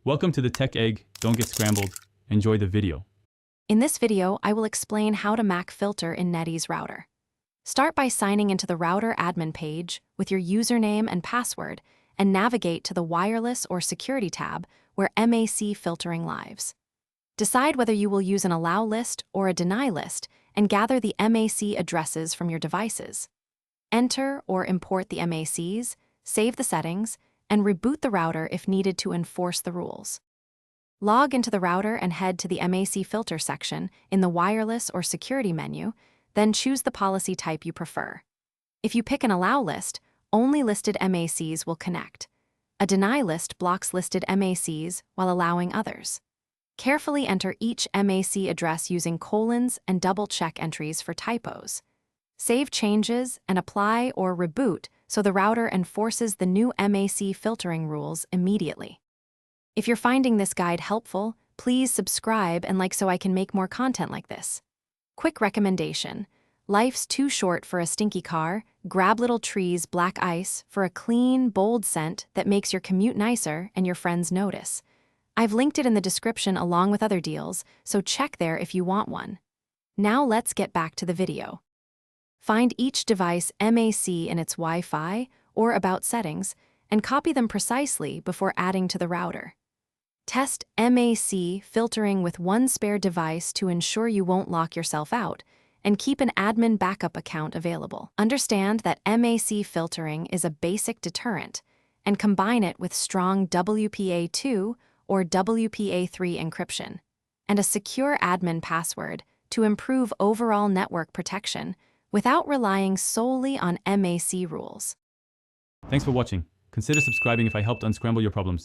Welcome to the Tech Egg. Don't get scrambled. Enjoy the video. In this video, I will explain how to Mac filter in Netis router. Start by signing into the router admin page with your username and password and navigate to the Wireless or Security tab where MAC filtering lives. Decide whether you will use an allow list or a deny list and gather the MAC addresses from your devices. Enter or import the MACs, save the settings, and reboot the router if needed to enforce the rules. Log into the router and head to the MAC filter section in the Wireless or Security menu, then choose the policy type you prefer. If you pick an allow list, only listed MACs will connect. A deny list blocks listed MACs while allowing others. Carefully enter each MAC address using colons and double-check entries for typos. Save changes and apply or reboot so the router enforces the new MAC filtering rules immediately. If you're finding this guide helpful, please subscribe and like so I can make more content like this. Quick recommendation: life's too short for a stinky car. Grab Little Tree's Black Ice for a clean, bold scent that makes your commute nicer and your friends notice. I've linked it in the description along with other deals, so check there if you want one. Now let's get back to the video. Find each device MAC in its Wi-Fi or About settings and copy them precisely before adding to the router. Test MAC filtering with one spare device to ensure you won't lock yourself out, and keep an admin backup account available. Understand that MAC filtering is a basic deterrent, and combine it with strong WPA2 or WPA3 encryption, and a secure admin password to improve overall network protection without relying solely on MAC rules. Thanks for watching. Consider subscribing if I helped unscramble your problems.